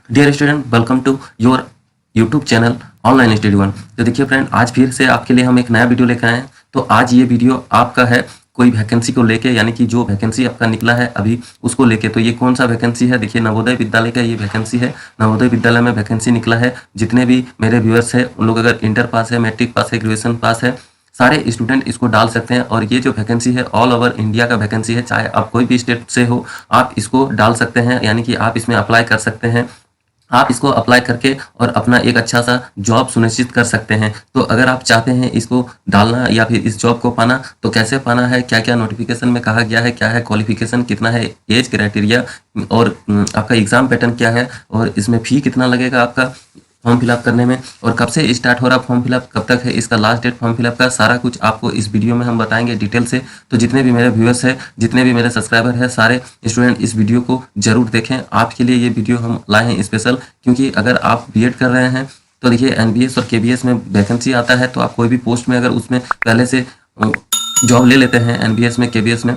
Dear student, welcome to your YouTube channel online study one. तो देखिए friend, आज फिर से आपके लिए हम एक नया वीडियो लेकर आए हैं। तो आज ये वीडियो आपका है कोई वैकेंसी को लेके, यानी कि जो वैकेंसी आपका निकला है अभी उसको लेके। तो ये कौन सा वैकेंसी है? देखिए, नवोदय विद्यालय का ये वैकेंसी है। नवोदय विद्यालय में वैकेंसी निकला है। जितने भी मेरे व्यूअर्स हैं उन लोग अगर इंटर पास है, मैट्रिक पास है, ग्रेजुएशन पास है, सारे स्टूडेंट इसको डाल सकते हैं। और ये जो वैकेंसी है ऑल ओवर इंडिया का वैकेंसी है, चाहे आप कोई भी स्टेट से हो आप इसको डाल सकते हैं, यानी कि आप इसमें अप्लाई कर सकते हैं। आप इसको अप्लाई करके और अपना एक अच्छा सा जॉब सुनिश्चित कर सकते हैं। तो अगर आप चाहते हैं इसको डालना या फिर इस जॉब को पाना, तो कैसे पाना है, क्या क्या नोटिफिकेशन में कहा गया है, क्या है क्वालिफिकेशन, कितना है एज क्राइटेरिया, और आपका एग्जाम पैटर्न क्या है, और इसमें फी कितना लगेगा आपका फॉर्म फिलअप करने में, और कब से स्टार्ट हो रहा फॉर्म फिलअप, कब तक है इसका लास्ट डेट फॉर्म फिलअप का, सारा कुछ आपको इस वीडियो में हम बताएंगे डिटेल से। तो जितने भी मेरे व्यूअर्स हैं, जितने भी मेरे सब्सक्राइबर हैं, सारे स्टूडेंट इस वीडियो को जरूर देखें। आपके लिए ये वीडियो हम लाए हैं स्पेशल, क्योंकि अगर आप बीएड कर रहे हैं तो देखिए एनबीएस और केबीएस में वैकेंसी आता है। तो आप कोई भी पोस्ट में अगर उसमें पहले से जॉब ले लेते हैं एनबीएस में, केबीएस में,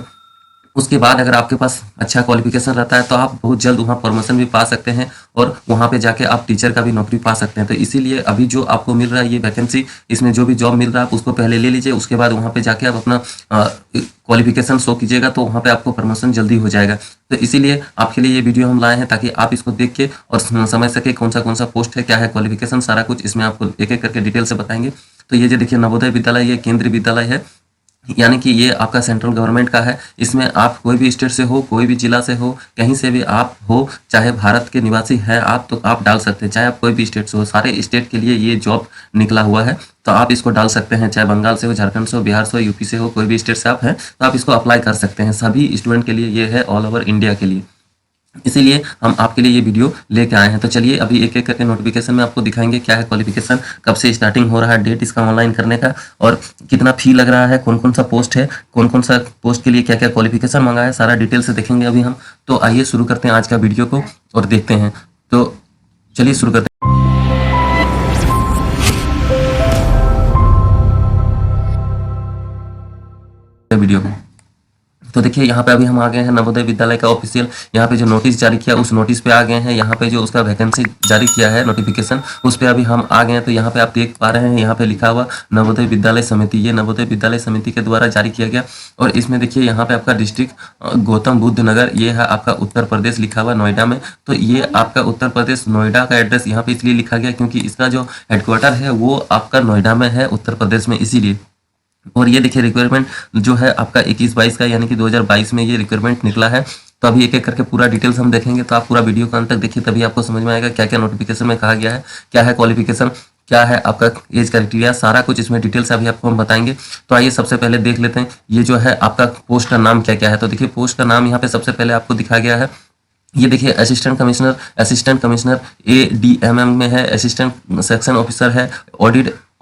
उसके बाद अगर आपके पास अच्छा क्वालिफिकेशन रहता है तो आप बहुत जल्द वहाँ प्रमोशन भी पा सकते हैं और वहाँ पे जाके आप टीचर का भी नौकरी पा सकते हैं। तो इसीलिए अभी जो आपको मिल रहा है ये वैकेंसी, इसमें जो भी जॉब मिल रहा है आप उसको पहले ले लीजिए। उसके बाद वहाँ पे जाके आप अपना क्वालिफिकेशन शो कीजिएगा, तो वहाँ पे आपको प्रमोशन जल्दी हो जाएगा। तो इसीलिए आपके लिए ये वीडियो हम लाए हैं, ताकि आप इसको देख के और समझ सके कौन सा पोस्ट है, क्या है क्वालिफिकेशन, सारा कुछ इसमें आपको एक एक करके डिटेल से बताएंगे। तो ये जो देखिए नवोदय विद्यालय, ये केंद्रीय विद्यालय है, यानी कि ये आपका सेंट्रल गवर्नमेंट का है। इसमें आप कोई भी स्टेट से हो, कोई भी जिला से हो, कहीं से भी आप हो, चाहे भारत के निवासी हैं आप, तो आप डाल सकते हैं। चाहे आप कोई भी स्टेट से हो, सारे स्टेट के लिए ये जॉब निकला हुआ है, तो आप इसको डाल सकते हैं। चाहे बंगाल से हो, झारखंड से हो, बिहार से हो, यूपी से हो, कोई भी स्टेट से आप हैं तो आप इसको अप्लाई कर सकते हैं। सभी स्टूडेंट के लिए ये है, ऑल ओवर इंडिया के लिए। इसीलिए हम आपके लिए ये वीडियो लेके आए हैं। तो चलिए अभी एक एक करके नोटिफिकेशन में आपको दिखाएंगे क्या है क्वालिफिकेशन, कब से स्टार्टिंग हो रहा है, डेट इसका ऑनलाइन करने का, और कितना फी लग रहा है, कौन कौन सा पोस्ट है, कौन कौन सा पोस्ट के लिए क्या क्या क्वालिफिकेशन मांगा है, सारा डिटेल से देखेंगे अभी हम। तो आइए शुरू करते हैं आज का वीडियो को और देखते हैं। तो चलिए शुरू करते हैं वीडियो को। तो देखिए यहाँ पे अभी हम आ गए हैं नवोदय विद्यालय का ऑफिशियल, यहाँ पे जो नोटिस जारी किया उस नोटिस पे आ गए हैं। यहाँ पे जो उसका वैकेंसी जारी किया है नोटिफिकेशन, उस पे अभी हम आ गए हैं। तो यहाँ पे आप देख पा रहे हैं, यहाँ पे लिखा हुआ नवोदय विद्यालय समिति, ये नवोदय विद्यालय समिति के द्वारा जारी किया गया। और इसमें देखिए यहाँ पे आपका डिस्ट्रिक्ट गौतम बुद्ध नगर, ये है आपका उत्तर प्रदेश लिखा हुआ नोएडा में। तो ये आपका उत्तर प्रदेश नोएडा का एड्रेस यहाँ पे इसलिए लिखा गया क्योंकि इसका जो हेडक्वार्टर है वो आपका नोएडा में है, उत्तर प्रदेश में, इसीलिए। और ये देखिए रिक्वायरमेंट जो है आपका 21-22 का, यानी कि 2022 में ये रिक्वायरमेंट निकला है। तो अभी एक एक करके पूरा डिटेल्स हम देखेंगे, तो आप पूरा वीडियो का अंत तक देखिए, तभी आपको समझ में आएगा क्या क्या नोटिफिकेशन में कहा गया है, क्या है क्वालिफिकेशन, क्या है आपका एज क्राइटेरिया, सारा कुछ इसमें डिटेल्स अभी आपको हम बताएंगे। तो आइए सबसे पहले देख लेते हैं ये जो है आपका पोस्ट का नाम क्या क्या है। तो देखिए पोस्ट का नाम यहाँ पे सबसे पहले आपको दिखाया गया है। ये देखिए असिस्टेंट कमिश्नर ADMM में है, असिस्टेंट सेक्शन ऑफिसर है,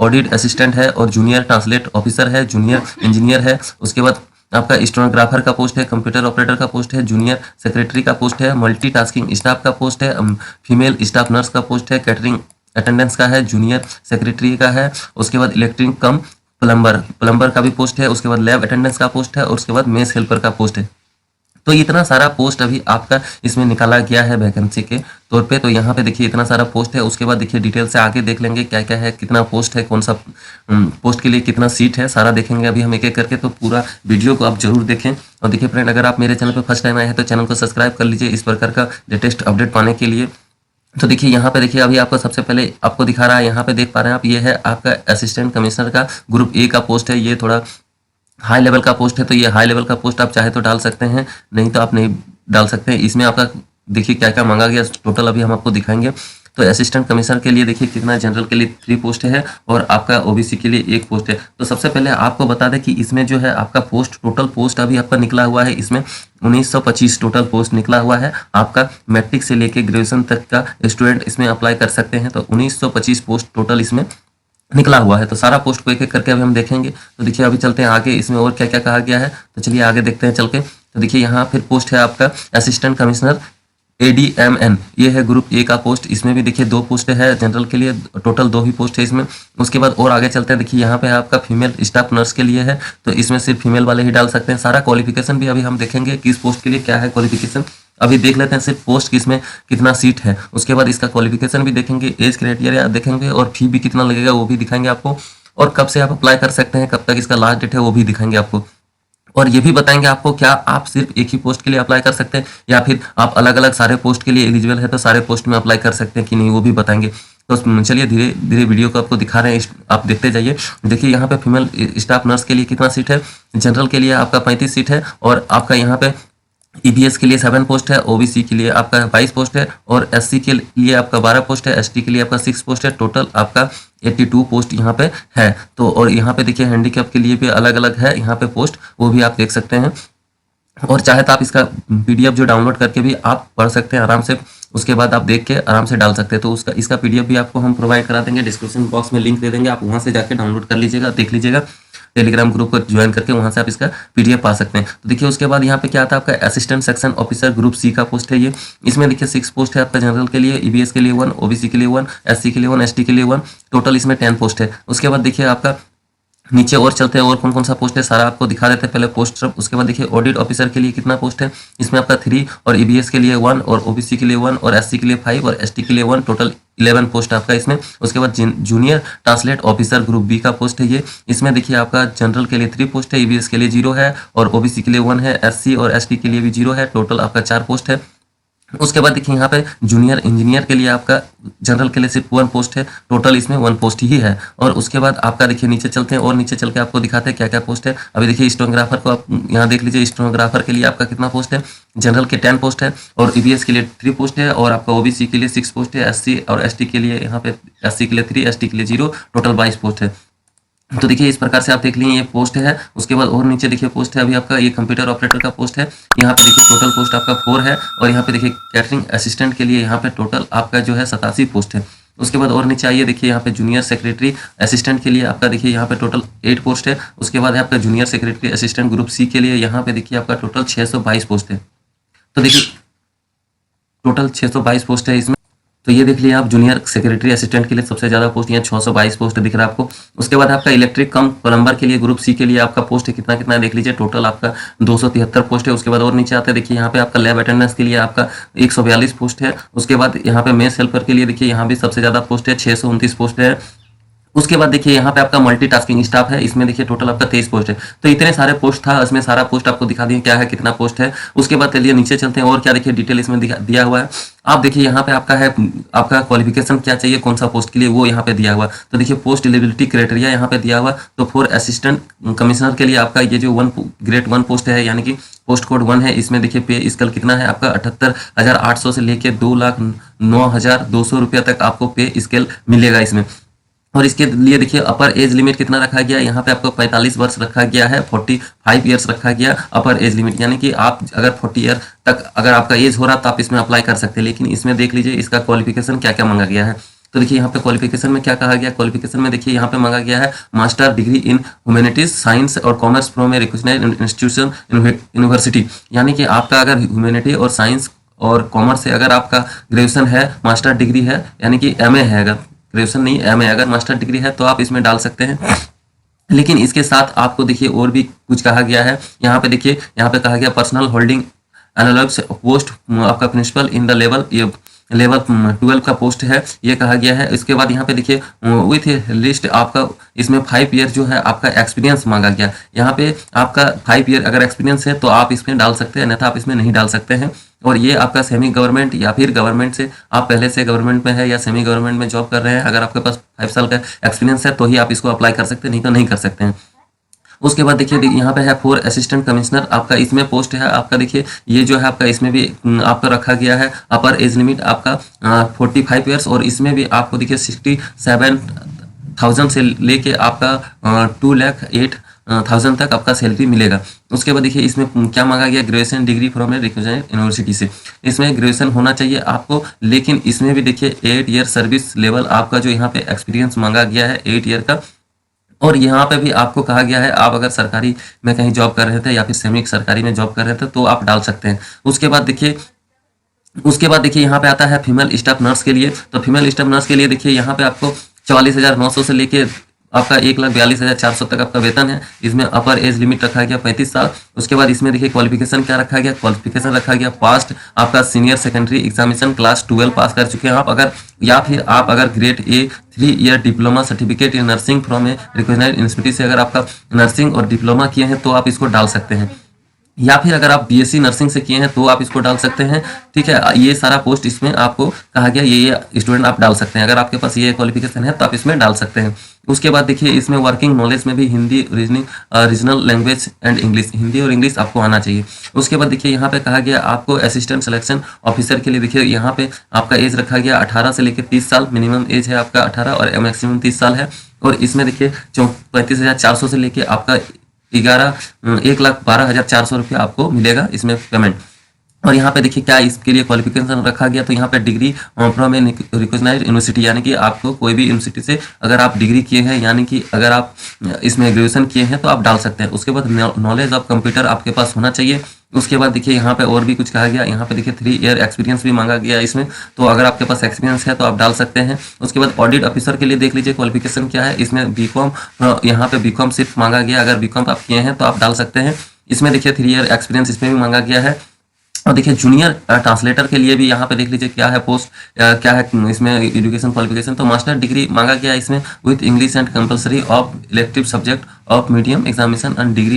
ऑडिट असिस्टेंट है, और जूनियर ट्रांसलेट ऑफिसर है, जूनियर इंजीनियर है। उसके बाद आपका स्टेनोग्राफर का पोस्ट है, कंप्यूटर ऑपरेटर का पोस्ट है, जूनियर सेक्रेटरी का पोस्ट है, मल्टीटास्किंग स्टाफ का पोस्ट है, फीमेल स्टाफ नर्स का पोस्ट है, कैटरिंग अटेंडेंस का है, जूनियर सेक्रेटरी का है। उसके बाद इलेक्ट्रिक कम प्लम्बर का भी पोस्ट है। उसके बाद लैब अटेंडेंस का पोस्ट है, और उसके बाद मेस हेल्पर का पोस्ट है। तो इतना सारा पोस्ट अभी आपका इसमें निकाला गया है वैकेंसी के तौर पे। तो यहाँ पे देखिए इतना सारा पोस्ट है। उसके बाद देखिए डिटेल से आगे देख लेंगे क्या क्या है, कितना पोस्ट है, कौन सा पोस्ट के लिए कितना सीट है, सारा देखेंगे अभी हम एक एक करके। तो पूरा वीडियो को आप जरूर देखें। और देखिए फ्रेंड, अगर आप मेरे चैनल पर फर्स्ट टाइम आए हैं तो चैनल को सब्सक्राइब कर लीजिए इस प्रकार का लेटेस्ट अपडेट पाने के लिए। तो देखिए यहाँ पे देखिए अभी आपको सबसे पहले आपको दिखा रहा है, यहाँ पे देख पा रहे हैं आप, ये है आपका असिस्टेंट कमिश्नर का ग्रुप A का पोस्ट है। ये थोड़ा हाई लेवल का पोस्ट है, तो ये हाई लेवल का पोस्ट आप चाहे तो डाल सकते हैं, नहीं तो आप नहीं डाल सकते हैं। इसमें आपका देखिए क्या क्या मांगा गया टोटल अभी हम आपको दिखाएंगे। तो असिस्टेंट कमिश्नर के लिए देखिए कितना, जनरल के लिए 3 पोस्ट है, और आपका ओबीसी के लिए 1 पोस्ट है। तो सबसे पहले आपको बता दें कि इसमें जो है आपका पोस्ट, टोटल पोस्ट अभी आपका निकला हुआ है, इसमें 1925 टोटल पोस्ट निकला हुआ है। आपका मैट्रिक से लेके ग्रेजुएशन तक का स्टूडेंट इसमें अप्लाई कर सकते हैं। तो 1925 पोस्ट टोटल इसमें निकला हुआ है। तो सारा पोस्ट को एक एक करके अभी हम देखेंगे। तो देखिए अभी चलते हैं आगे, इसमें और क्या क्या कहा गया है, तो चलिए आगे देखते हैं चल के। तो देखिए यहाँ फिर पोस्ट है आपका असिस्टेंट कमिश्नर ADMN, ये है ग्रुप A का पोस्ट। इसमें भी देखिए 2 पोस्ट है, जनरल के लिए टोटल 2 ही पोस्ट है इसमें। उसके बाद और आगे चलते हैं, देखिए यहाँ पे आपका फीमेल स्टाफ नर्स के लिए है, तो इसमें सिर्फ फीमेल वाले ही डाल सकते हैं। सारा क्वालिफिकेशन भी अभी हम देखेंगे किस पोस्ट के लिए क्या है क्वालिफिकेशन। अभी देख लेते हैं सिर्फ पोस्ट किसमें कितना सीट है, उसके बाद इसका क्वालिफिकेशन भी देखेंगे, एज क्राइटेरिया देखेंगे और फी भी कितना लगेगा वो भी दिखाएंगे आपको, और कब से आप अप्लाई कर सकते हैं, कब तक इसका लास्ट डेट है वो भी दिखाएंगे आपको, और ये भी बताएंगे आपको क्या आप सिर्फ एक ही पोस्ट के लिए अप्लाई कर सकते हैं या फिर आप अलग अलग सारे पोस्ट के लिए एलिजिबल है तो सारे पोस्ट में अप्लाई कर सकते हैं कि नहीं, वो भी बताएंगे। तो चलिए धीरे धीरे वीडियो को आपको दिखा रहे हैं, आप देखते जाइए। देखिए यहाँ पे फीमेल स्टाफ नर्स के लिए कितना सीट है, जनरल के लिए आपका 35 सीट है, और आपका यहाँ पे ईबीएस के लिए 7 पोस्ट है, ओबीसी के लिए आपका 22 पोस्ट है, और एससी के लिए आपका 12 पोस्ट है, एसटी के लिए आपका 6 पोस्ट है, टोटल आपका 82 पोस्ट यहाँ पे है। तो और यहाँ पे देखिए हैंडीकैप के लिए भी अलग अलग है यहाँ पे पोस्ट, वो भी आप देख सकते हैं, और चाहे तो आप इसका पीडीएफ जो डाउनलोड करके भी आप पढ़ सकते हैं आराम से, उसके बाद आप देख के आराम से डाल सकते हैं। तो उसका इसका पीडीएफ भी आपको हम प्रोवाइड करा देंगे, डिस्क्रिप्शन बॉक्स में लिंक दे देंगे, आप वहाँ से जाके डाउनलोड कर लीजिएगा, देख लीजिएगा, टेलीग्राम ग्रुप को ज्वाइन करके वहां से आप इसका पीडीएफ पा सकते हैं। तो देखिए उसके बाद यहाँ पे क्या आता है, आपका assistant section officer group C का पोस्ट है ये, इसमें देखिए 6 पोस्ट है आपका, जनरल के लिए, ईबीएस के लिए 1, ओबीसी के लिए 1, एससी के लिए 1, एसटी के लिए 1, टोटल इसमें 10 पोस्ट है। उसके बाद देखिए आपका नीचे और चलते हैं और कौन कौन सा पोस्ट है सारा आपको दिखा देते हैं पहले पोस्ट सब। उसके बाद देखिए ऑडिट ऑफिसर के लिए कितना पोस्ट है, इसमें आपका 3, और ईबीएस के लिए 1, और ओबीसी के लिए 1, और एससी के लिए 5, और एसटी के लिए 1, टोटल 11 पोस्ट आपका इसमें। उसके बाद junior translate officer group B का पोस्ट है ये, इसमें देखिए आपका जनरल के लिए 3 पोस्ट है, ईबीएस के लिए 0 है, और ओबीसी के लिए 1 है, एससी और एसटी के लिए भी 0 है, टोटल आपका 4 पोस्ट है। उसके बाद देखिए यहाँ पे जूनियर इंजीनियर के लिए आपका जनरल के लिए सिर्फ 1 पोस्ट है, टोटल इसमें 1 पोस्ट ही है। और उसके बाद आपका देखिए नीचे चलते हैं और नीचे चल के आपको दिखाते हैं क्या क्या पोस्ट है। अभी देखिए स्टेनोग्राफर को आप यहाँ देख लीजिए, स्टेनोग्राफर के लिए आपका कितना पोस्ट है, जनरल के 10 पोस्ट है, और ईबीएस के लिए 3 पोस्ट है, और आपका ओबीसी के लिए 6 पोस्ट है, एससी और एसटी के लिए यहाँ पे एससी के लिए 3, एसटी के लिए 0, टोटल 22 पोस्ट है। तो देखिए इस प्रकार से आप देख लिए ये पोस्ट है। उसके बाद और नीचे देखिए पोस्ट है अभी आपका ये कंप्यूटर ऑपरेटर का पोस्ट है, यहाँ पे देखिए टोटल पोस्ट आपका 4 है, और यहाँ पे देखिए कैटरिंग असिस्टेंट के लिए यहाँ पे टोटल आपका जो है 87 पोस्ट है। उसके बाद और नीचे आइए, देखिए यहाँ पे जूनियर सेक्रेटरी असिस्टेंट के लिए आपका देखिए यहाँ पे टोटल 8 पोस्ट है। उसके बाद है आपका junior secretary assistant group C के लिए यहाँ पे देखिए आपका टोटल 622 पोस्ट है। तो देखिए टोटल 622 पोस्ट है इसमें। तो ये देख लिया आप जूनियर सेक्रेटरी असिस्टेंट के लिए सबसे ज्यादा पोस्ट, यहाँ 622 पोस्ट दिख रहा है आपको। उसके बाद आपका इलेक्ट्रिक कम प्लम्बर के लिए ग्रुप सी के लिए आपका पोस्ट है कितना कितना देख लीजिए, टोटल आपका 273 पोस्ट है। उसके बाद और नीचे आते हैं, देखिए यहाँ पे आपका लैब अटेंडेंस के लिए आपका 142 पोस्ट है। उसके बाद यहाँ पे मेस हेल्पर के लिए देखिए यहाँ भी सबसे ज्यादा पोस्ट है, 629 पोस्ट है। उसके बाद देखिए यहाँ पे आपका मल्टीटास्किंग स्टाफ है, इसमें देखिए टोटल आपका 23 पोस्ट है। तो इतने सारे पोस्ट था, इसमें सारा पोस्ट आपको दिखा दिए क्या है कितना पोस्ट है। उसके बाद चलिए नीचे चलते हैं और क्या देखिए डिटेल इसमें दिया हुआ है। आप देखिए यहाँ पे आपका है आपका क्वालिफिकेशन क्या चाहिए कौन सा पोस्ट के लिए वो यहाँ पे दिया हुआ। तो देखिए पोस्ट एलिजिबिलिटी क्राइटेरिया यहाँ पे दिया हुआ। तो फॉर असिस्टेंट कमिश्नर के लिए आपका ये जो ग्रेड 1 पोस्ट है यानी कि पोस्ट कोड 1 है, इसमें देखिए पे स्केल कितना है आपका 78,800 से लेके 2,09,200 रुपया तक आपको पे स्केल मिलेगा इसमें। और इसके लिए देखिए अपर एज लिमिट कितना रखा गया, यहाँ पे आपको 45 वर्ष रखा गया है, 45 ईयर्स रखा गया अपर एज लिमिट, यानी कि आप अगर 40 ईयर तक अगर आपका एज हो रहा तो आप इसमें अप्लाई कर सकते हैं। लेकिन इसमें देख लीजिए इसका क्वालिफिकेशन क्या क्या मांगा गया है। तो देखिए यहाँ पे क्वालिफिकेशन में क्या कहा गया, क्वालिफिकेशन में देखिए यहाँ पे मांगा गया है master degree in humanities science और commerce from a recognised institution university, यानी कि आपका अगर ह्यूमैनिटी और साइंस और कॉमर्स से अगर आपका ग्रेजुएशन है, मास्टर डिग्री है यानी कि एमए है, अगर ग्रेजुएशन नहीं एमए अगर मास्टर डिग्री है तो आप इसमें डाल सकते हैं। लेकिन इसके साथ आपको देखिए और भी कुछ कहा गया है। यहाँ पे देखिए यहाँ पे कहा गया पर्सनल होल्डिंग एनालॉग्स पोस्ट आपका प्रिंसिपल इन द लेवल 12 का पोस्ट है ये कहा गया है। इसके बाद यहाँ पे देखिए विथ लिस्ट आपका इसमें 5 ईयर जो है आपका एक्सपीरियंस मांगा गया। यहाँ पे आपका 5 ईयर अगर एक्सपीरियंस है तो आप इसमें डाल सकते हैं, अन्यथा आप इसमें नहीं डाल सकते हैं। और ये आपका सेमी गवर्नमेंट या फिर गवर्नमेंट से आप पहले से गवर्नमेंट में है या सेमी गवर्नमेंट में जॉब कर रहे हैं, अगर आपके पास 5 साल का एक्सपीरियंस है तो ही आप इसको अप्लाई कर सकते हैं, नहीं तो नहीं कर सकते हैं। उसके बाद देखिए यहाँ पे है फॉर असिस्टेंट कमिश्नर आपका इसमें पोस्ट है आपका देखिए ये जो है आपका इसमें भी आपका रखा गया है अपर एज लिमिट आपका 45 ईयर्स, और इसमें भी आपको देखिए 67,000 से लेके आपका 2,08,000 तक आपका सैलरी मिलेगा। उसके बाद देखिए इसमें क्या मांगा गया, graduation degree from a recognised university से, इसमें ग्रेजुएशन होना चाहिए आपको। लेकिन इसमें भी देखिए 8 ईयर सर्विस लेवल आपका जो यहाँ पे एक्सपीरियंस मांगा गया है 8 ईयर का। और यहाँ पे भी आपको कहा गया है आप अगर सरकारी में कहीं जॉब कर रहे थे या फिर सेमी सरकारी में जॉब कर रहे थे तो आप डाल सकते हैं। उसके बाद देखिए यहाँ पे आता है फीमेल स्टाफ नर्स के लिए। तो फीमेल स्टाफ नर्स के लिए देखिए यहाँ पे आपको 44,900 से लेके आपका 1,42,400 तक आपका वेतन है। इसमें अपर एज लिमिट रखा गया 35 साल। उसके बाद इसमें देखिए क्वालिफिकेशन क्या रखा गया, क्वालिफिकेशन रखा गया पास्ट आपका senior secondary examination class 12 pass कर चुके हैं आप अगर, या फिर आप अगर grade A 3 year diploma certificate in nursing from a recognised institute से अगर आपका नर्सिंग और डिप्लोमा किए हैं तो आप इसको डाल सकते हैं, या फिर अगर आप बीएससी नर्सिंग से किए हैं तो आप इसको डाल सकते हैं। ठीक है, ये सारा पोस्ट इसमें आपको कहा गया ये स्टूडेंट आप डाल सकते हैं, अगर आपके पास ये क्वालिफिकेशन है तो आप इसमें डाल सकते हैं। उसके बाद देखिए इसमें वर्किंग नॉलेज में भी Hindi, regional language and English, Hindi और इंग्लिश आपको आना चाहिए। उसके बाद देखिए यहाँ पे कहा गया आपको असिस्टेंट सिलेक्शन ऑफिसर के लिए देखिए यहाँ पे आपका एज रखा गया 18 से लेकर 30 साल, मिनिमम एज है आपका 18 और मैक्सिमम 30 साल है। और इसमें देखिए 35,400 से लेके आपका 1,12,400 रुपया आपको मिलेगा इसमें पेमेंट। और यहाँ पे देखिए क्या इसके लिए क्वालिफिकेशन रखा गया, तो यहाँ पे degree from a recognised university, यानी कि आपको कोई भी यूनिवर्सिटी से अगर आप डिग्री किए हैं, यानी कि अगर आप इसमें ग्रेजुएशन किए हैं तो आप डाल सकते हैं। उसके बाद नॉलेज ऑफ कंप्यूटर आपके पास होना चाहिए। उसके बाद देखिए यहाँ पे और भी कुछ कहा गया, यहाँ पे देखिए 3 ईयर एक्सपीरियंस भी मांगा गया इसमें, तो अगर आपके पास एक्सपीरियंस है तो आप डाल सकते हैं। उसके बाद ऑडिट ऑफिसर के लिए देख लीजिए क्वालिफिकेशन क्या है, इसमें बीकॉम, यहाँ पे बीकॉम सिर्फ मांगा गया, अगर बीकॉम आप किए हैं तो आप डाल सकते हैं। इसमें देखिए 3 ईयर एक्सपीरियंस इसमें भी मांगा गया है। और देखिए जूनियर ट्रांसलेटर के लिए भी यहाँ पे देख लीजिए क्या है पोस्ट, क्या है इसमें एजुकेशन क्वालिफिकेशन, तो मास्टर डिग्री मांगा गया है इसमें with English and compulsory of elective subject of medium examination and degree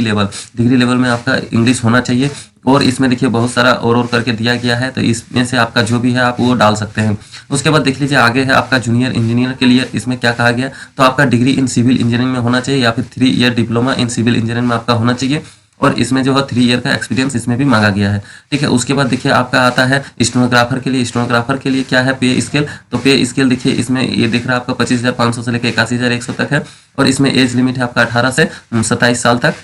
level में आपका इंग्लिश होना चाहिए। और इसमें देखिए बहुत सारा और करके दिया गया है, तो इसमें से आपका जो भी है आप वो डाल सकते हैं। उसके बाद देख लीजिए आगे है आपका जूनियर इंजीनियर के लिए, इसमें क्या कहा गया, तो आपका डिग्री इन सिविल इंजीनियरिंग में होना चाहिए, या फिर 3 year diploma in civil engineering में आपका होना चाहिए। और इसमें जो है 3 ईयर का एक्सपीरियंस इसमें भी मांगा गया है। ठीक है, उसके बाद देखिए आपका आता है स्टेनोग्राफर के लिए। स्टेनोग्राफर के लिए क्या है पे स्केल, तो पे स्केल देखिए इसमें ये दिख रहा है आपका 25,500 से लेकर 81,100 तक है। और इसमें एज लिमिट है आपका 18 से 27 साल तक।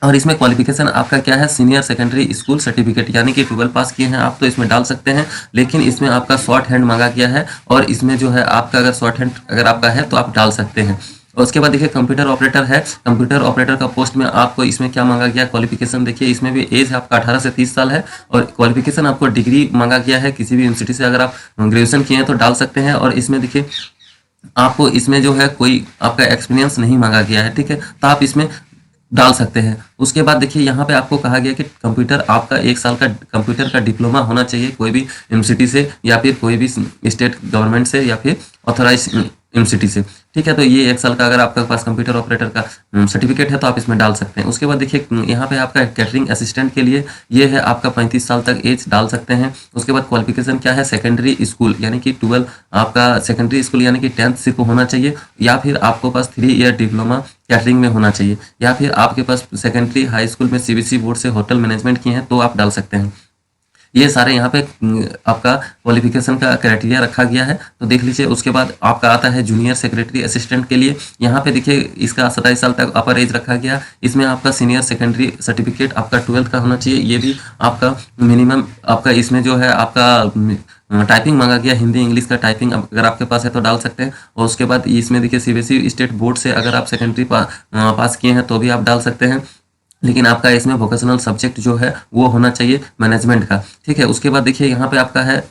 और इसमें क्वालिफिकेशन आपका क्या है, सीनियर सेकेंडरी स्कूल सर्टिफिकेट, यानी कि 12 पास किए हैं आप तो इसमें डाल सकते हैं। लेकिन इसमें आपका शॉर्ट हैंड मांगा गया है, और इसमें जो है आपका अगर शॉर्ट हैंड अगर आपका है तो आप डाल सकते हैं। और उसके बाद देखिए कंप्यूटर ऑपरेटर है, कंप्यूटर ऑपरेटर का पोस्ट में आपको इसमें क्या मांगा गया, क्वालिफिकेशन देखिए इसमें भी एज है आपका 18 से 30 साल है। और क्वालिफिकेशन आपको डिग्री मांगा गया है, किसी भी यूनिवर्सिटी से अगर आप ग्रेजुएशन किए हैं तो डाल सकते हैं। और इसमें देखिए आपको इसमें जो है कोई आपका एक्सपीरियंस नहीं मांगा गया है, ठीक है, तो आप इसमें डाल सकते हैं। उसके बाद देखिए यहाँ पे आपको कहा गया कि कंप्यूटर आपका 1 साल का कंप्यूटर का डिप्लोमा होना चाहिए, कोई भी यूनिवर्सिटी से या फिर कोई भी स्टेट गवर्नमेंट से या फिर ऑथराइज यूनिवर्सिटी से। ठीक है, तो ये 1 साल का अगर आपके पास कंप्यूटर ऑपरेटर का सर्टिफिकेट है तो आप इसमें डाल सकते हैं। उसके बाद देखिए यहाँ पे आपका कैटरिंग असिस्टेंट के लिए ये है आपका 35 साल तक एज डाल सकते हैं। उसके बाद क्वालिफिकेशन क्या है, सेकेंडरी स्कूल यानी कि 12 आपका सेकेंडरी स्कूल यानी कि 10th सिर्फ होना चाहिए, या फिर आपको पास 3 ईयर डिप्लोमा कैटरिंग में होना चाहिए, या फिर आपके पास सेकेंडरी हाई स्कूल में सीबीएसई बोर्ड से होटल मैनेजमेंट किए हैं तो आप डाल सकते हैं। ये सारे यहाँ पे आपका क्वालिफिकेशन का क्राइटेरिया रखा गया है, तो देख लीजिए। उसके बाद आपका आता है जूनियर सेक्रेटरी असिस्टेंट के लिए, यहाँ पे देखिए इसका 27 साल तक अपर एज रखा गया। इसमें आपका सीनियर सेकेंडरी सर्टिफिकेट आपका 12th का होना चाहिए, ये भी आपका मिनिमम आपका इसमें जो है आपका टाइपिंग मांगा गया, हिंदी इंग्लिश का टाइपिंग अगर आपके पास है तो डाल सकते हैं। और उसके बाद इसमें देखिए सीबीएसई स्टेट बोर्ड से अगर आप सेकेंडरी पास किए हैं तो भी आप डाल सकते हैं, लेकिन आपका इसमें वोकेशनल सब्जेक्ट जो है वो होना चाहिए मैनेजमेंट का। ठीक है, उसके बाद देखिए यहाँ पे आपका है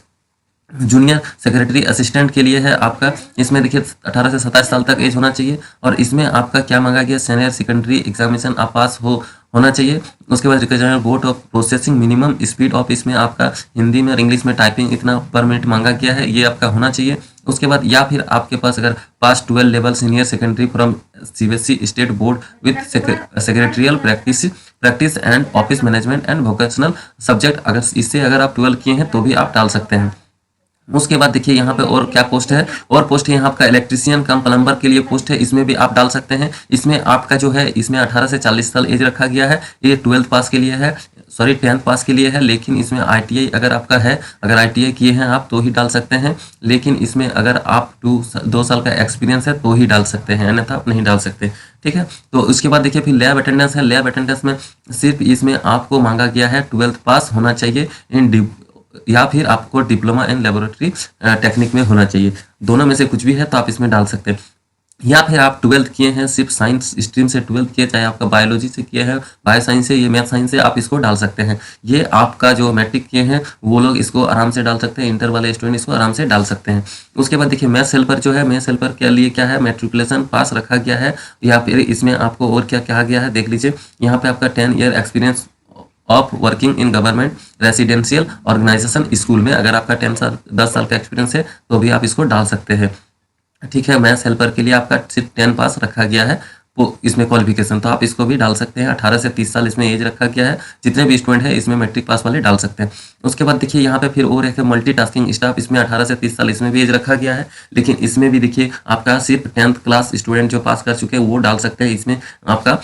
जूनियर सेक्रेटरी असिस्टेंट के लिए है आपका, इसमें देखिए 18 से 27 साल तक एज होना चाहिए। और इसमें आपका क्या मांगा गया, सीनियर सेकेंडरी एग्जामिनेशन आप पास होना चाहिए। उसके बाद recognised board of processing minimum speed of, इसमें आपका हिंदी में और इंग्लिश में टाइपिंग इतना पर मिनट मांगा गया है, ये आपका होना चाहिए। उसके बाद या फिर आपके पास अगर पास 12 level senior secondary from CBSE state board with secretarial practice and office management and vocational subject, अगर इससे अगर आप 12 किए हैं तो भी आप डाल सकते हैं। उसके बाद देखिए यहाँ पे और क्या पोस्ट है, और पोस्ट है यहाँ आपका इलेक्ट्रीशियन कम प्लम्बर के लिए पोस्ट है, इसमें भी आप डाल सकते हैं। इसमें आपका जो है इसमें 18 से 40 साल एज रखा गया है, ये 12th पास के लिए है, सॉरी 10th पास के लिए है। लेकिन इसमें आईटीआई अगर आपका है, अगर आईटीआई किए हैं आप तो ही डाल सकते हैं, लेकिन इसमें अगर आप 2 साल का एक्सपीरियंस है तो ही डाल सकते हैं, अन्यथा आप नहीं डाल सकते। ठीक है, तो उसके बाद देखिए फिर लैब अटेंडेंस है। लैब अटेंडेंस में सिर्फ इसमें आपको मांगा गया है 12th पास होना चाहिए या फिर आपको डिप्लोमा इन लेबोरेटरी टेक्निक में होना चाहिए, दोनों में से कुछ भी है तो आप इसमें डाल सकते हैं। या फिर आप 12th किए हैं सिर्फ साइंस स्ट्रीम से 12th किए, चाहे आपका बायोलॉजी से किया है, बायो साइंस से, ये मैथ साइंस से, आप इसको डाल सकते हैं। ये आपका जो मैट्रिक किए हैं वो लोग इसको आराम से डाल सकते हैं, इंटर वाले स्टूडेंट इसको आराम से डाल सकते हैं। उसके बाद देखिए मैथ हेल्पर जो है, मैथ हेल्पर के लिए क्या है, मैट्रिकुलेशन पास रखा गया है, या फिर इसमें आपको और क्या कहा गया है देख लीजिए। यहाँ पे आपका 10 year experience of working in government residential organisation school में, अगर आपका 10 साल का एक्सपीरियंस है तो भी आप इसको डाल सकते हैं। ठीक है, मैथ्स हेल्पर के लिए आपका सिर्फ 10 पास रखा गया है वो इसमें क्वालिफिकेशन, तो आप इसको भी डाल सकते हैं। 18 से 30 साल इसमें एज रखा गया है, जितने भी स्टूडेंट है इसमें मैट्रिक पास वाले डाल सकते हैं। उसके बाद देखिए यहाँ पे फिर और एक मल्टीटास्किंग स्टाफ, इसमें 18 से 30 साल इसमें भी एज रखा गया है, लेकिन इसमें भी देखिए आपका सिर्फ 10th क्लास स्टूडेंट जो पास कर चुके हैं वो डाल सकते हैं। इसमें आपका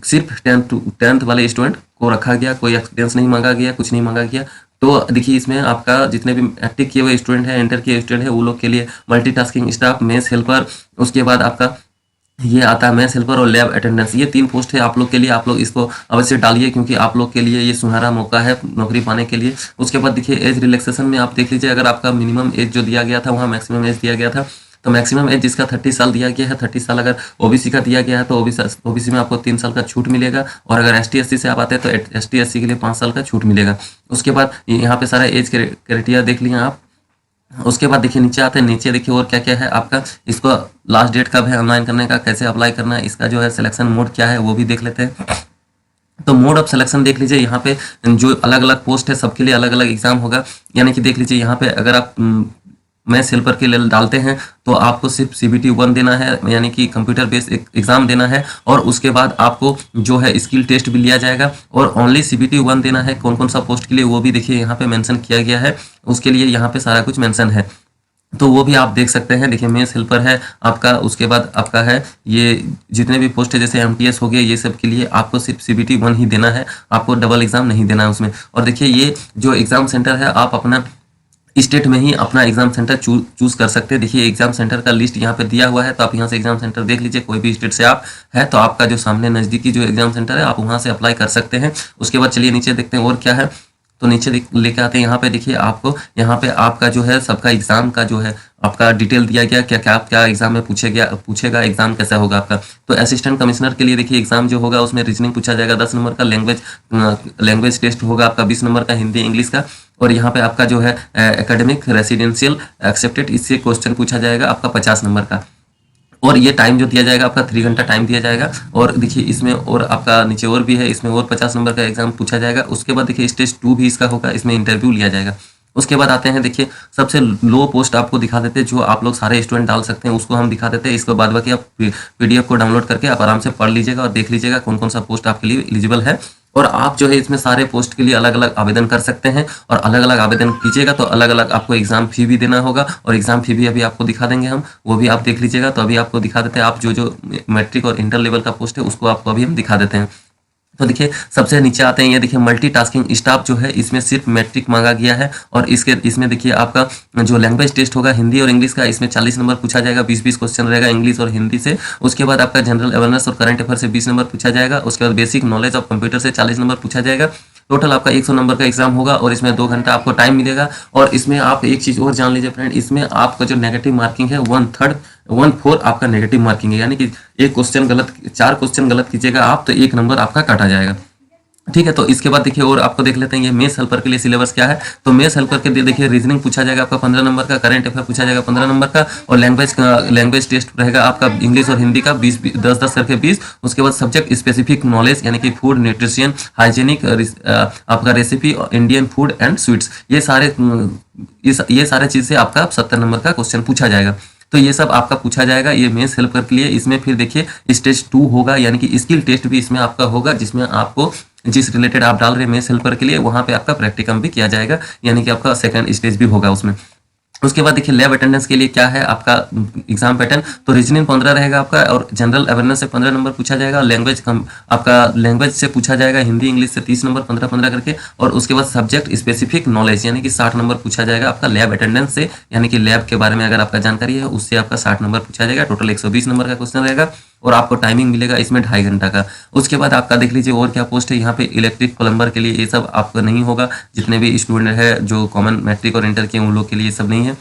सिर्फ 10th वाले स्टूडेंट को रखा गया, कोई एक्सपीरियंस नहीं मांगा गया, कुछ नहीं मांगा गया। तो देखिए इसमें आपका जितने भी मैट्रिक किए हुए स्टूडेंट हैं, इंटर किए स्टूडेंट है, वो लोग के लिए मल्टीटास्किंग स्टाफ, मेस हेल्पर, उसके बाद आपका ये आता है मेस हेल्पर और लैब अटेंडेंस, ये 3 पोस्ट है आप लोग के लिए। आप लोग इसको अवश्य डालिए क्योंकि आप लोग के लिए ये सुनहरा मौका है नौकरी पाने के लिए। उसके बाद देखिए एज रिलैक्सेशन में आप देख लीजिए, अगर आपका मिनिमम एज जो दिया गया था वहाँ मैक्सिमम एज दिया गया था, तो मैक्सिमम एज जिसका 30 साल दिया गया है, 30 साल अगर ओबीसी का दिया गया है तो ओबीसी में आपको 3 साल का छूट मिलेगा, और अगर एसटी एससी से आप आते हैं तो एसटी एससी के लिए 5 साल का छूट मिलेगा। उसके बाद यहाँ पे सारा एज क्राइटेरिया देख लिया आप। उसके बाद देखिए नीचे आते हैं, नीचे देखिए और क्या क्या है आपका, इसको लास्ट डेट कब है ऑनलाइन करने का, कैसे अप्लाई करना है, इसका जो है सिलेक्शन मोड क्या है वो भी देख लेते हैं। तो मोड ऑफ सिलेक्शन देख लीजिए, यहाँ पे जो अलग अलग पोस्ट है सबके लिए अलग अलग एग्जाम होगा। यानी कि देख लीजिए यहाँ पे अगर आप मैथ्स हेल्पर के लिए डालते हैं तो आपको सिर्फ CBT 1 देना है, यानी कि कंप्यूटर बेस्ड एग्जाम देना है, और उसके बाद आपको जो है स्किल टेस्ट भी लिया जाएगा, और ओनली CBT 1 देना है। कौन कौन सा पोस्ट के लिए वो भी देखिए यहाँ पे मेंशन किया गया है, उसके लिए यहाँ पे सारा कुछ मेंशन है, तो वो भी आप देख सकते हैं। देखिए मेंस हेल्पर है आपका, उसके बाद आपका है ये जितने भी पोस्ट है जैसे MTS हो गया, ये सब के लिए आपको सिर्फ CBT 1 ही देना है, आपको डबल एग्जाम नहीं देना है उसमें। और देखिए ये जो एग्जाम सेंटर है आप अपना स्टेट में ही अपना एग्जाम सेंटर चूज कर सकते हैं। देखिए एग्जाम सेंटर का लिस्ट यहाँ पे दिया हुआ है, तो आप यहाँ से एग्जाम सेंटर देख लीजिए, कोई भी स्टेट से आप है तो आपका जो सामने नजदीकी जो एग्जाम सेंटर है आप वहाँ से अप्लाई कर सकते हैं। उसके बाद चलिए नीचे देखते हैं और क्या है, तो नीचे लेके आते हैं। यहाँ पे देखिए आपको यहाँ पे आपका जो है सबका एग्जाम का जो है आपका डिटेल दिया गया, क्या क्या क्या एग्जाम में पूछेगा एग्जाम कैसा होगा आपका। तो असिस्टेंट कमिश्नर के लिए देखिए एग्जाम जो होगा उसमें रीजनिंग पूछा जाएगा 10 नंबर का, लैंग्वेज टेस्ट होगा आपका 20 नंबर का हिंदी इंग्लिश का, और यहाँ पे आपका जो है एकेडमिक रेसिडेंशियल एक्सेप्टेड, इससे क्वेश्चन पूछा जाएगा आपका 50 नंबर का। और ये टाइम जो दिया जाएगा आपका 3 घंटा टाइम दिया जाएगा। और देखिए इसमें और आपका नीचे और भी है, इसमें और 50 नंबर का एग्जाम पूछा जाएगा। उसके बाद देखिए स्टेज 2 भी इसका होगा, इसमें इंटरव्यू लिया जाएगा। उसके बाद आते हैं देखिए सबसे लो पोस्ट आपको दिखा देते हैं, जो आप लोग सारे स्टूडेंट डाल सकते हैं उसको हम दिखा देते हैं। इसके बाद बाकी आप PDF को डाउनलोड करके आप आराम से पढ़ लीजिएगा और देख लीजिएगा कौन कौन सा पोस्ट आपके लिए एलिजिबल है, और आप जो है इसमें सारे पोस्ट के लिए अलग अलग आवेदन कर सकते हैं, और अलग अलग आवेदन कीजिएगा तो अलग अलग आपको एग्जाम फी भी देना होगा, और एग्जाम फी भी अभी आपको दिखा देंगे हम, वो भी आप देख लीजिएगा। तो अभी आपको दिखा देते हैं, आप जो जो मैट्रिक और इंटर लेवल का पोस्ट है उसको आपको अभी हम दिखा देते हैं। तो देखिए सबसे नीचे आते हैं, ये देखिए मल्टीटास्किंग स्टाफ जो है इसमें सिर्फ मैट्रिक मांगा गया है, और इसमें देखिए आपका जो लैंग्वेज टेस्ट होगा हिंदी और इंग्लिश का, इसमें 40 नंबर पूछा जाएगा, 20-20 क्वेश्चन रहेगा इंग्लिश और हिंदी से। उसके बाद आपका जनरल अवेयरनेस और करंट अफेयर से 20 नंबर पूछा जाएगा। उसके बाद बेसिक नॉलेज ऑफ कंप्यूटर से 40 नंबर पूछा जाएगा। टोटल आपका 100 नंबर का एग्जाम होगा, और इसमें 2 घंटा आपको टाइम मिलेगा। और इसमें आप एक चीज़ और जान लीजिए फ्रेंड, इसमें आपका जो नेगेटिव मार्किंग है 1/4 आपका नेगेटिव मार्किंग है, यानी कि एक क्वेश्चन गलत, 4 क्वेश्चन गलत कीजिएगा आप तो 1 नंबर आपका काटा जाएगा। ठीक है, तो इसके बाद देखिए और आपको देख लेते हैं ये मेस हेल्पर के लिए सिलेबस क्या है। तो मेस हेल्पर के लिए देखिए रीजनिंग पूछा जाएगा आपका 15 नंबर का, करंट अफेयर पूछा जाएगा 15 नंबर का, और लैंग्वेज टेस्ट रहेगा आपका इंग्लिश और हिंदी का 10-10 करके 20। उसके बाद सब्जेक्ट स्पेसिफिक नॉलेज यानी कि फूड, न्यूट्रिशन, हाइजीनिक, आपका recipe, Indian food and sweets, ये सारे चीज़ से आपका 70 नंबर का क्वेश्चन पूछा जाएगा। तो ये सब आपका पूछा जाएगा ये मेंस हेल्पर के लिए। इसमें फिर देखिए स्टेज 2 होगा, यानी कि स्किल टेस्ट भी इसमें आपका होगा, जिसमें आपको जिस रिलेटेड आप डाल रहे हैं मेंस हेल्पर के लिए वहाँ पे आपका प्रैक्टिकम भी किया जाएगा, यानी कि आपका सेकंड स्टेज भी होगा उसमें। उसके बाद देखिए लैब अटेंडेंस के लिए क्या है आपका एग्जाम पैटर्न। तो रीजनिंग 15 रहेगा आपका, और जनरल अवेयरनेस से 15 नंबर पूछा जाएगा। आपका लैंग्वेज से पूछा जाएगा हिंदी इंग्लिश से 30 नंबर 15-15 करके, और उसके बाद सब्जेक्ट स्पेसिफिक नॉलेज यानी कि 60 नंबर पूछा जाएगा आपका लैब अटेंडेंस से, यानी कि लैब के बारे में अगर आपका जानकारी है उससे आपका 60 नंबर पूछा जाएगा। टोटल 120 नंबर का क्वेश्चन रहेगा, और आपको टाइमिंग मिलेगा इसमें 2.5 घंटा का। उसके बाद आपका देख लीजिए और क्या पोस्ट है यहाँ पे, इलेक्ट्रिक प्लम्बर के लिए ये सब आपका नहीं होगा। जितने भी स्टूडेंट है जो कॉमन मैट्रिक और इंटर के उन लोग के लिए ये सब नहीं है।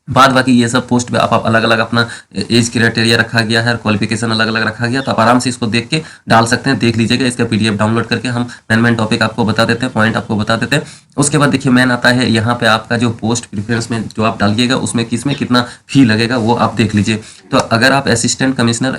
बाद बाकी ये सब पोस्ट पे आप अलग अलग अपना एज क्राइटेरिया रखा गया है, क्वालिफिकेशन अलग अलग रखा गया, तो आप आराम से इसको देख के डाल सकते हैं। देख लीजिएगा, इसका पीडीएफ डाउनलोड करके हम मेन टॉपिक आपको बता देते हैं, पॉइंट आपको बता देते हैं। उसके बाद देखिए मेन आता है यहाँ पे आपका जो पोस्ट प्रिफरेंस में जो आप डालिएगा उसमें किसमें कितना फी लगेगा वो आप देख लीजिए। तो अगर आप असिस्टेंट कमिश्नर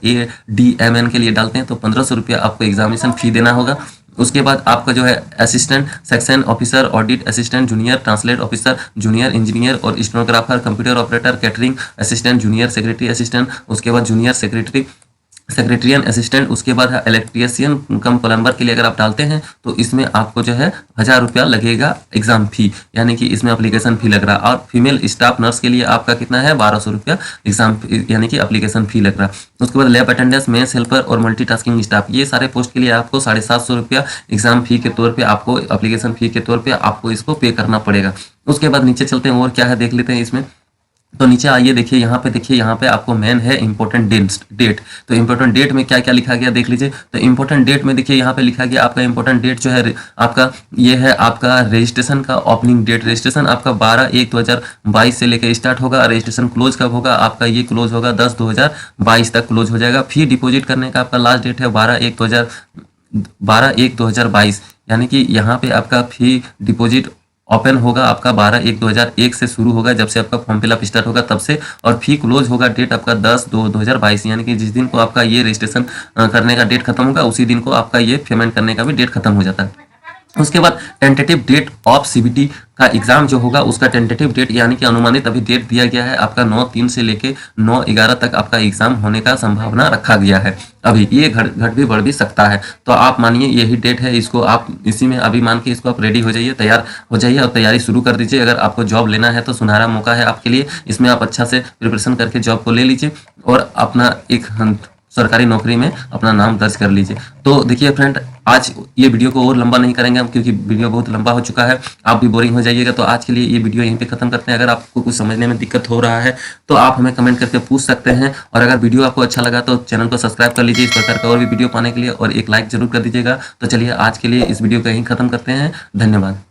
ADMN के लिए डालते हैं तो 1500 रुपया आपको एग्जामिनेशन फी देना होगा। उसके बाद आपका जो है assistant section officer, audit assistant, junior translate officer, junior engineer और stenographer, computer operator, catering assistant, junior secretary assistant, उसके बाद जूनियर सेक्रेटरियन असिस्टेंट, उसके बाद है इलेक्ट्रिशियन कम प्लम्बर के लिए अगर आप डालते हैं तो इसमें आपको जो है 1000 रुपया लगेगा एग्जाम फी, यानी कि इसमें एप्लीकेशन फी लग रहा है। और फीमेल स्टाफ नर्स के लिए आपका कितना है 1200 रुपया एग्जाम यानी कि एप्लीकेशन फी लग रहा है। उसके बाद लैब अटेंडेंस, मेस हेल्पर और मल्टीटास्किंग स्टाफ, ये सारे पोस्ट के लिए आपको 750 रुपया एग्जाम फी के तौर पर आपको एप्लीकेशन फी के तौर पर आपको इसको पे करना पड़ेगा। उसके बाद नीचे चलते हैं और क्या है देख लेते हैं इसमें। तो नीचे आइए, देखिए यहाँ पे, देखिए यहाँ पे आपको मेन है इंपॉर्टेंट डेट। तो इंपॉर्टेंट डेट में क्या क्या लिखा गया देख लीजिए। तो इंपॉर्टेंट डेट में देखिए यहाँ पे लिखा गया आपका इंपॉर्टेंट डेट जो है आपका ये है आपका रजिस्ट्रेशन का ओपनिंग डेट। रजिस्ट्रेशन आपका 12/1/2022 से लेकर स्टार्ट होगा। रजिस्ट्रेशन क्लोज कब होगा आपका, ये क्लोज होगा 10/2022 तक क्लोज हो जाएगा। फी डिपॉजिट करने का आपका लास्ट डेट है 12/1/2022, यानी कि यहाँ पे आपका फी डिपॉजिट ओपन होगा आपका 12/1/2001 से शुरू होगा, जब से आपका फॉर्म फिलअप स्टार्ट होगा तब से, और फी क्लोज होगा डेट आपका 10/2/2022, यानी कि जिस दिन को आपका ये रजिस्ट्रेशन करने का डेट खत्म होगा उसी दिन को आपका ये पेमेंट करने का भी डेट खत्म हो जाता है। उसके बाद टेंटेटिव डेट ऑफ सीबीटी का एग्जाम जो होगा उसका टेंटेटिव डेट यानी कि अनुमानित अभी डेट दिया गया है आपका 9/3 से लेके 9/11 तक आपका एग्जाम होने का संभावना रखा गया है। अभी ये घट भी बढ़ भी सकता है, तो आप मानिए यही डेट है, इसको आप इसी में अभी मान के इसको आप रेडी हो जाइए, तैयार हो जाइए और तैयारी शुरू कर दीजिए। अगर आपको जॉब लेना है तो सुनहरा मौका है आपके लिए, इसमें आप अच्छा से प्रिपरेशन करके जॉब को ले लीजिए और अपना एक सरकारी नौकरी में अपना नाम दर्ज कर लीजिए। तो देखिए फ्रेंड, आज ये वीडियो को और लंबा नहीं करेंगे हम, क्योंकि वीडियो बहुत लंबा हो चुका है, आप भी बोरिंग हो जाइएगा। तो आज के लिए ये वीडियो यहीं पे खत्म करते हैं। अगर आपको कुछ समझने में दिक्कत हो रहा है तो आप हमें कमेंट करके पूछ सकते हैं, और अगर वीडियो आपको अच्छा लगा तो चैनल को सब्सक्राइब कर लीजिए इस प्रकार का और भी वीडियो पाने के लिए, और एक लाइक जरूर कर दीजिएगा। तो चलिए आज के लिए इस वीडियो को यहीं खत्म करते हैं। धन्यवाद।